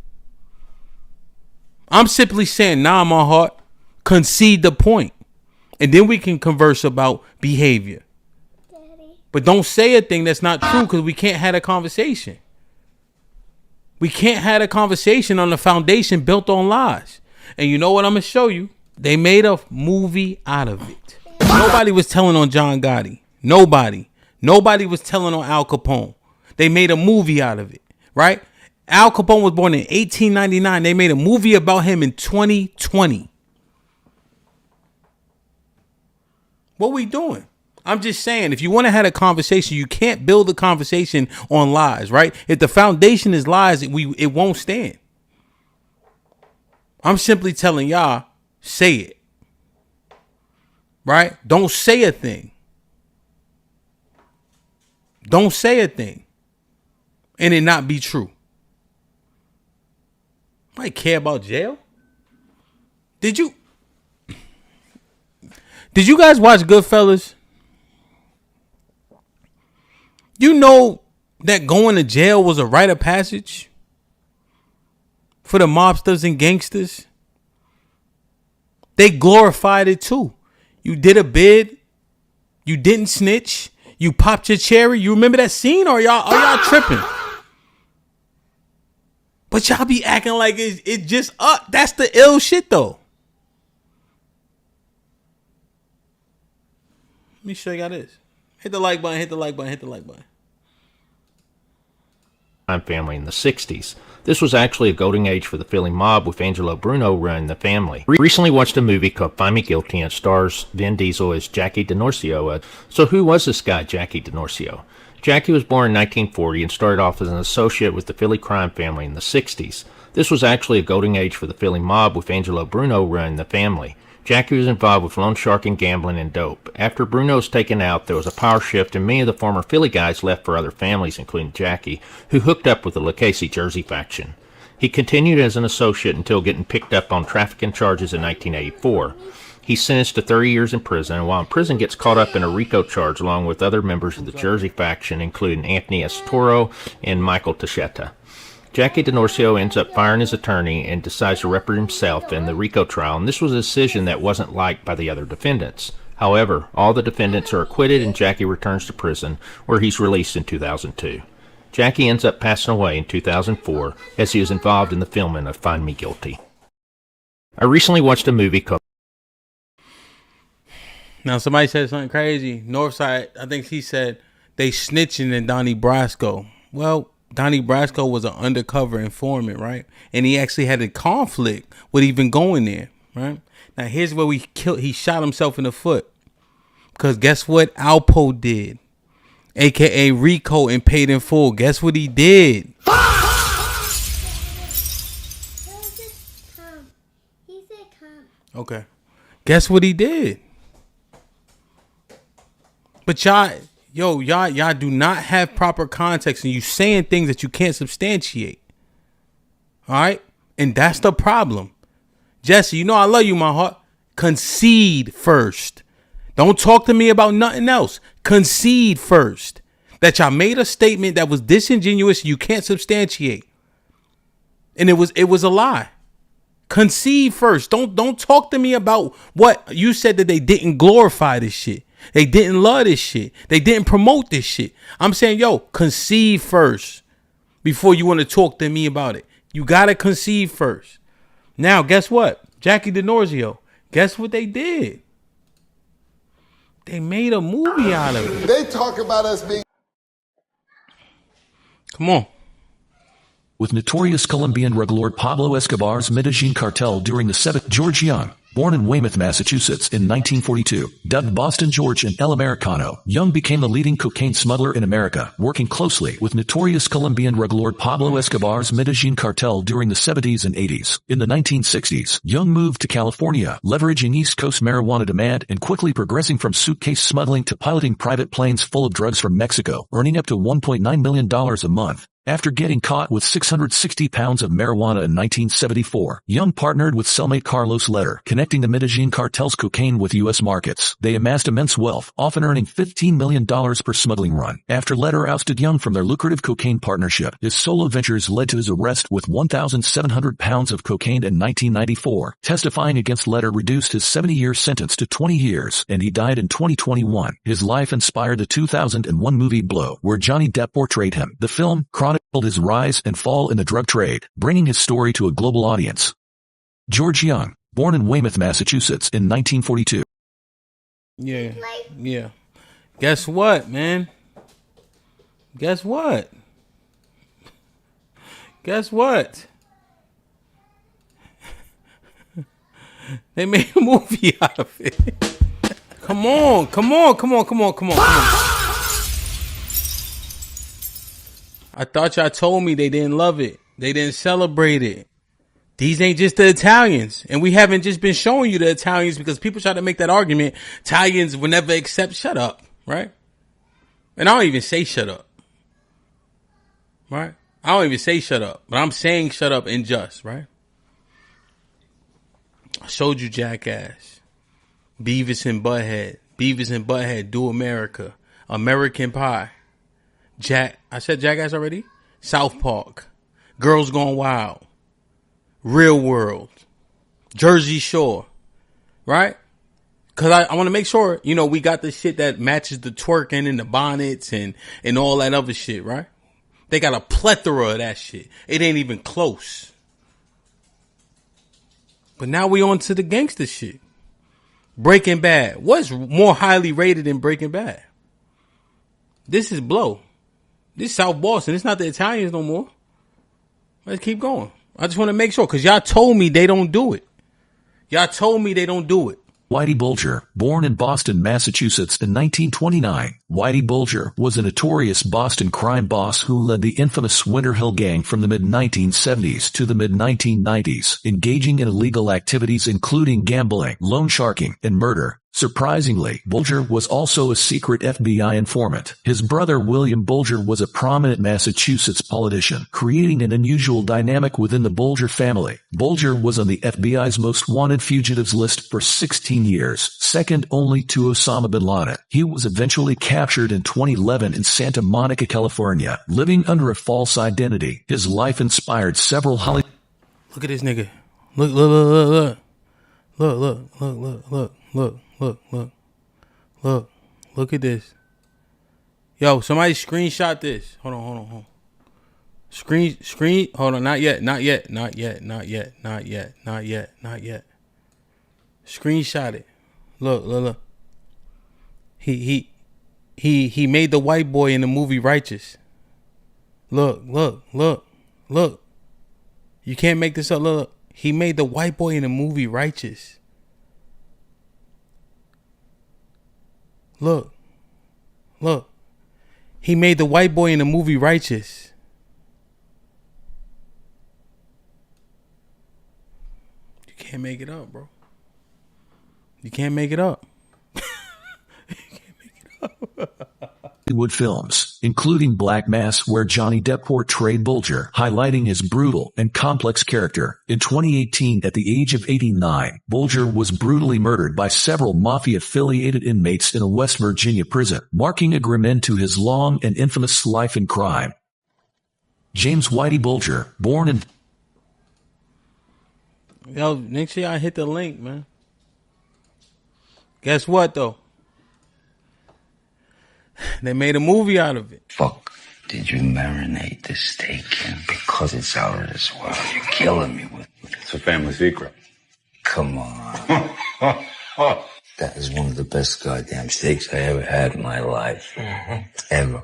I'm simply saying, nah, my heart. Concede the point. And then we can converse about behavior. But don't say a thing that's not true, because we can't have a conversation. We can't have a conversation on a foundation built on lies. And you know what I'm going to show you? They made a movie out of it. Nobody was telling on John Gotti. Nobody. Nobody was telling on Al Capone. They made a movie out of it, right? Al Capone was born in 1899. They made a movie about him in 2020. What we doing? I'm just saying, if you want to have a conversation, you can't build a conversation on lies, right? If the foundation is lies, it won't stand. I'm simply telling y'all, say it. Right? Don't say a thing. Don't say a thing and it not be true. Might care about jail. Did you guys watch Goodfellas? You know that going to jail was a rite of passage for the mobsters and gangsters. They glorified it too. You did a bid. You didn't snitch. You popped your cherry. You remember that scene, or y'all tripping? But y'all be acting like it just up. That's the ill shit though. Let me show y'all this. Hit the like button, hit the like button, hit the like button. Family in the 60s. This was actually a golden age for the Philly mob, with Angelo Bruno running the family. Recently watched a movie called Find Me Guilty, and stars Vin Diesel as Jackie DiNorsio. So who was this guy, Jackie DiNorsio? Jackie was born in 1940 and started off as an associate with the Philly crime family in the 60s. This was actually a golden age for the Philly mob, with Angelo Bruno running the family. Jackie was involved with loan sharking, gambling, and dope. After Bruno was taken out, there was a power shift, and many of the former Philly guys left for other families, including Jackie, who hooked up with the Lucchese Jersey faction. He continued as an associate until getting picked up on trafficking charges in 1984. He's sentenced to 30 years in prison, and while in prison gets caught up in a RICO charge along with other members of the Jersey faction, including Anthony Estoro and Michael Tachetta. Jackie DiNorsio ends up firing his attorney and decides to represent himself in the RICO trial, and this was a decision that wasn't liked by the other defendants. However, all the defendants are acquitted, and Jackie returns to prison, where he's released in 2002. Jackie ends up passing away in 2004 as he was involved in the filming of Find Me Guilty. I recently watched a movie called... Now somebody said something crazy. Northside, I think he said they snitching in Donnie Brasco. Well, Donnie Brasco was an undercover informant, right? And he actually had a conflict with even going there, right? Now here's where he shot himself in the foot. Because guess what Alpo did? AKA Rico and Paid in Full. Guess what he did? Okay. Guess what he did? But y'all do not have proper context, and you saying things that you can't substantiate. All right? And that's the problem. Jesse, you know I love you, my heart. Concede first. Don't talk to me about nothing else. Concede first. That y'all made a statement that was disingenuous, you can't substantiate. And it was a lie. Concede first. Don't talk to me about what you said, that they didn't glorify this shit. They didn't love this shit. They didn't promote this shit. I'm saying, concede first before you want to talk to me about it. You got to concede first. Now, guess what? Jackie DiNorsio, guess what they did? They made a movie out of it. They talk about us being... Come on. With notorious Colombian drug lord Pablo Escobar's Medellin cartel during the 7th, George Young, born in Weymouth, Massachusetts in 1942, dubbed Boston George and El Americano, Young became the leading cocaine smuggler in America, working closely with notorious Colombian drug lord Pablo Escobar's Medellin cartel during the 70s and 80s. In the 1960s, Young moved to California, leveraging East Coast marijuana demand and quickly progressing from suitcase smuggling to piloting private planes full of drugs from Mexico, earning up to $1.9 million a month. After getting caught with 660 pounds of marijuana in 1974, Young partnered with cellmate Carlos Leder, connecting the Medellin cartel's cocaine with U.S. markets. They amassed immense wealth, often earning $15 million per smuggling run. After Leder ousted Young from their lucrative cocaine partnership, his solo ventures led to his arrest with 1,700 pounds of cocaine in 1994. Testifying against Leder reduced his 70-year sentence to 20 years, and he died in 2021. His life inspired the 2001 movie Blow, where Johnny Depp portrayed him. The film chronicled his rise and fall in the drug trade, bringing his story to a global audience. George Young, born in Weymouth, Massachusetts in 1942. Yeah. Guess what, man? Guess what? They made a movie out of it. Come on. I thought y'all told me they didn't love it. They didn't celebrate it. These ain't just the Italians. And we haven't just been showing you the Italians because people try to make that argument. Italians will never accept shut up, right? And I don't even say shut up. Right? I don't even say shut up. But I'm saying shut up and just, right? I showed you Jackass. Beavis and Butthead do America. American Pie. I said Jackass already? South Park. Girls Gone Wild. Real World. Jersey Shore. Right? Because I want to make sure, we got the shit that matches the twerking and the bonnets and all that other shit, right? They got a plethora of that shit. It ain't even close. But now we on to the gangster shit. Breaking Bad. What's more highly rated than Breaking Bad? This is Blow. This is South Boston. It's not the Italians no more. Let's keep going. I just want to make sure, because y'all told me they don't do it. Whitey Bulger, born in Boston, Massachusetts in 1929, Whitey Bulger was a notorious Boston crime boss who led the infamous Winter Hill Gang from the mid-1970s to the mid-1990s, engaging in illegal activities including gambling, loan sharking, and murder. Surprisingly, Bulger was also a secret FBI informant. His brother William Bulger was a prominent Massachusetts politician, creating an unusual dynamic within the Bulger family. Bulger was on the FBI's most wanted fugitives list for 16 years, second only to Osama bin Laden. He was eventually captured in 2011 in Santa Monica, California, living under a false identity. His life inspired several Hollywood... Look at this nigga. Look. Look at this. Yo, somebody screenshot this. Hold on. Screen. Hold on. Not yet. Screenshot it. Look. He made the white boy in the movie Righteous. Look. You can't make this up. Look. He made the white boy in the movie Righteous. Look. He made the white boy in the movie Righteous. You can't make it up, bro. You can't make it up. Hollywood films, including Black Mass, where Johnny Depp portrayed Bulger, highlighting his brutal and complex character. In 2018, at the age of 89, Bulger was brutally murdered by several mafia-affiliated inmates in a West Virginia prison, marking a grim end to his long and infamous life in crime. James Whitey Bulger, born in... Yo, make sure y'all hit the link, man. Guess what, though? They made a movie out of it. Fuck did you marinate this steak in? Because it's out of this world. You're killing me with it. It's a family secret. Come on. That is one of the best goddamn steaks I ever had in my life. Ever.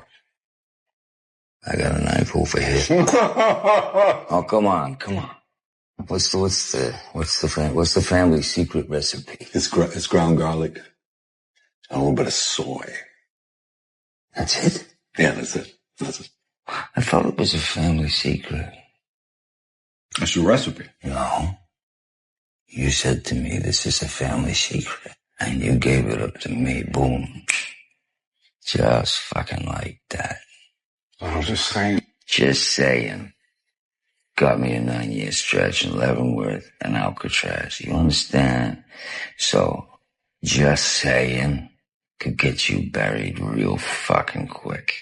I got a knife over here. Oh, come on. What's the family secret recipe? It's ground garlic and a little bit of soy. That's it? Yeah, that's it. I thought it was a family secret. That's your recipe. No. You said to me, this is a family secret. And you gave it up to me. Boom. Just fucking like that. I was just saying. Just saying. Got me a 9-year stretch in Leavenworth and Alcatraz. You understand? So, just saying could get you buried real fucking quick.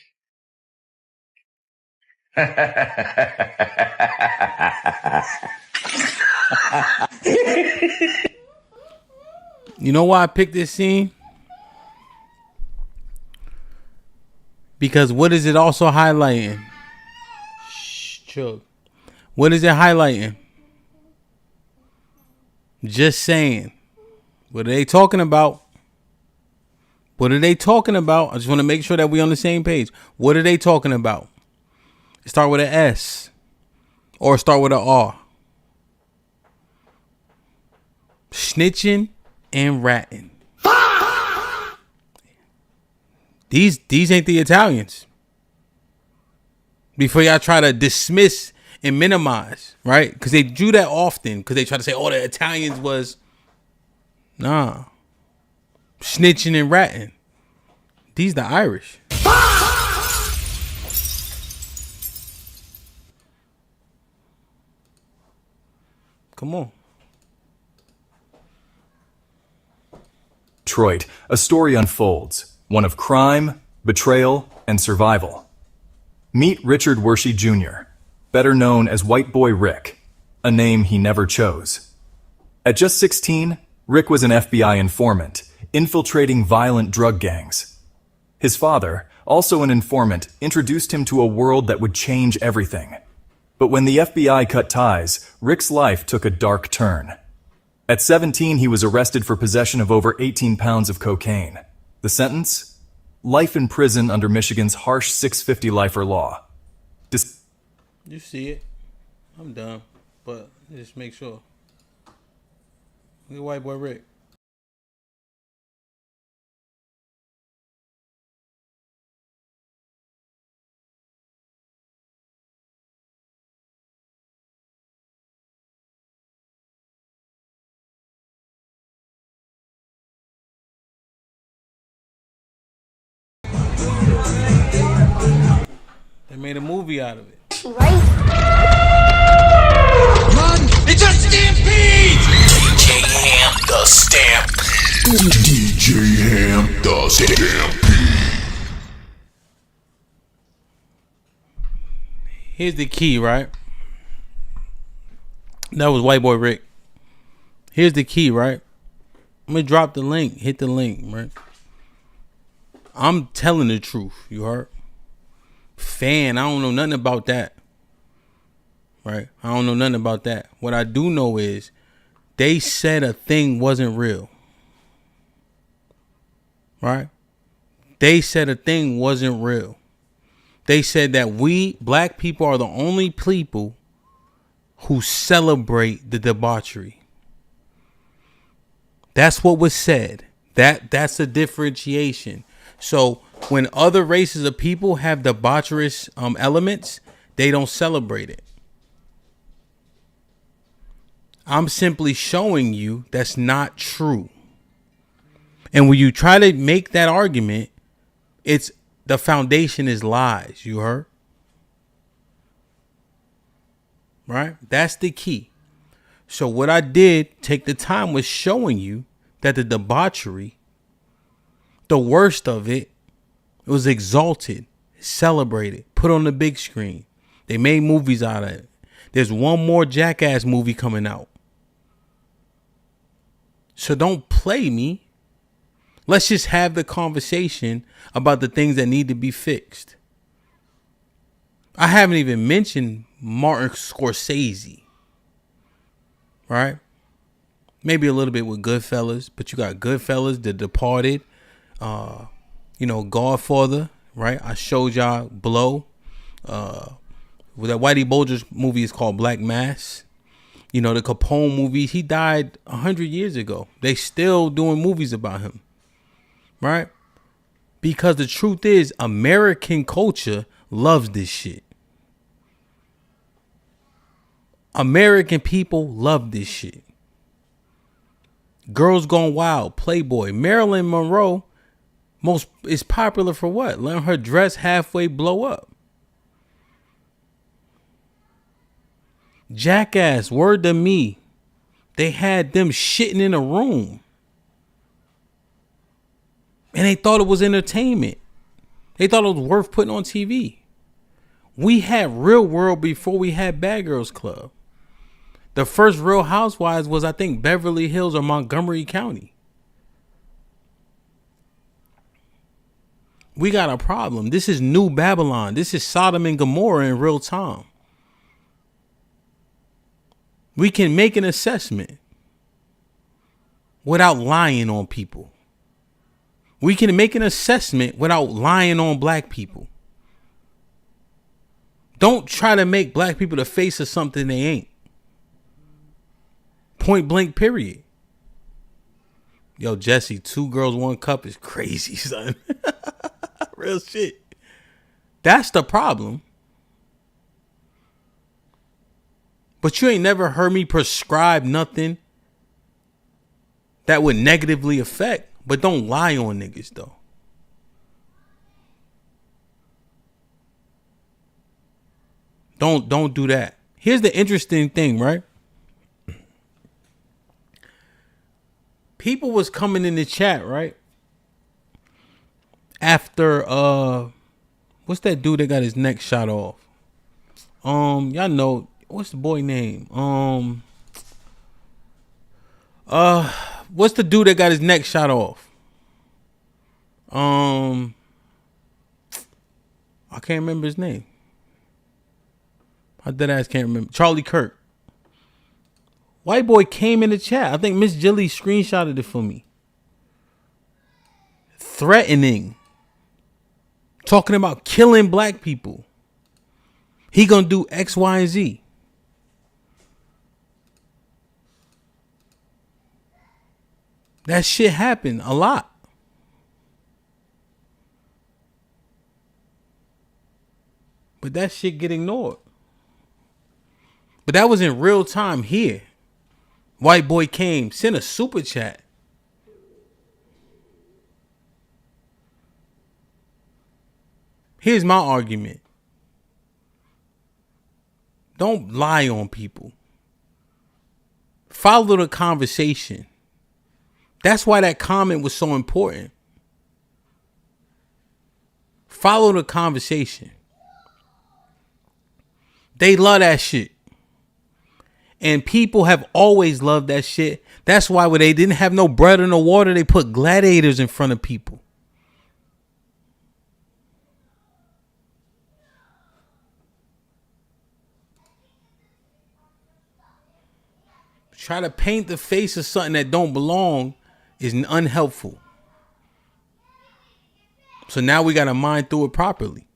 You know why I picked this scene? Because what is it also highlighting? Shh, chill. What is it highlighting? Just saying. What are they talking about? What are they talking about? I just want to make sure that we're on the same page. What are they talking about? Start with an S. Or start with an R. Snitching and ratting. These ain't the Italians. Before y'all try to dismiss and minimize, right? Because they do that often. Because they try to say, oh, the Italians was... Nah. Snitching and ratting. These the Irish. Come on. Detroit, a story unfolds. One of crime, betrayal, and survival. Meet Richard Wershey Jr., better known as White Boy Rick, a name he never chose. At just 16, Rick was an FBI informant, infiltrating violent drug gangs. His father, also an informant, introduced him to a world that would change everything. But when the FBI cut ties, Rick's life took a dark turn. At 17, he was arrested for possession of over 18 pounds of cocaine. The sentence? Life in prison under Michigan's harsh 650 lifer law. You see it. I'm done. But just make sure. Look at White Boy Rick. They made a movie out of it. Run! It's a stampede! DJ Ham the Stampede. DJ Ham the Stampede. Here's the key, right? That was White Boy Rick. Here's the key, right? I'm gonna drop the link. Hit the link, right? I'm telling the truth. You heard? Fan, I don't know nothing about that. Right? I don't know nothing about that. What I do know is they said a thing wasn't real. Right? They said a thing wasn't real. They said that we black people are the only people who celebrate the debauchery. That's what was said. That's a differentiation. So when other races of people have debaucherous elements, they don't celebrate it. I'm simply showing you that's not true. And when you try to make that argument, it's the foundation is lies. You heard? Right? That's the key. So what I did, take the time, was showing you that the debauchery, the worst of it, was exalted, celebrated, put on the big screen. They made movies out of it. There's one more Jackass movie coming out. So don't play me. Let's just have the conversation about the things that need to be fixed. I haven't even mentioned Martin Scorsese. Right? Maybe a little bit with Goodfellas, but you got Goodfellas, The Departed, Godfather, right? I showed y'all Blow. That Whitey Bulger's movie is called Black Mass. The Capone movie, he died 100 years ago. They still doing movies about him. Right? Because the truth is, American culture loves this shit. American people love this shit. Girls Gone Wild, Playboy, Marilyn Monroe is popular for what? Letting her dress halfway blow up. Jackass, word to me. They had them shitting in a room. And they thought it was entertainment. They thought it was worth putting on TV. We had Real World before we had Bad Girls Club. The first Real Housewives was, I think, Beverly Hills or Montgomery County. We got a problem. This is New Babylon. This is Sodom and Gomorrah in real time. We can make an assessment without lying on people. We can make an assessment without lying on black people. Don't try to make black people the face of something they ain't. Point blank, period. Yo, Jesse, 2 girls, 1 cup is crazy, son. Real shit. That's the problem. But you ain't never heard me prescribe nothing that would negatively affect. But don't lie on niggas, though. Don't do that. Here's the interesting thing, right? People was coming in the chat, right? After what's that dude that got his neck shot off? Y'all know, what's the boy name? What's the dude that got his neck shot off? I can't remember his name. I dead ass can't remember. Charlie Kirk. White boy came in the chat. I think Miss Jilly screenshotted it for me. Threatening. Talking about killing black people. He gonna do X, Y, and Z. That shit happened a lot. But that shit get ignored. But that was in real time here. White boy came, sent a super chat. Here's my argument. Don't lie on people. Follow the conversation. That's why that comment was so important. Follow the conversation. They love that shit. And people have always loved that shit. That's why when they didn't have no bread or no water, they put gladiators in front of people. Try to paint the face of something that don't belong is unhelpful. So now we got to mind through it properly.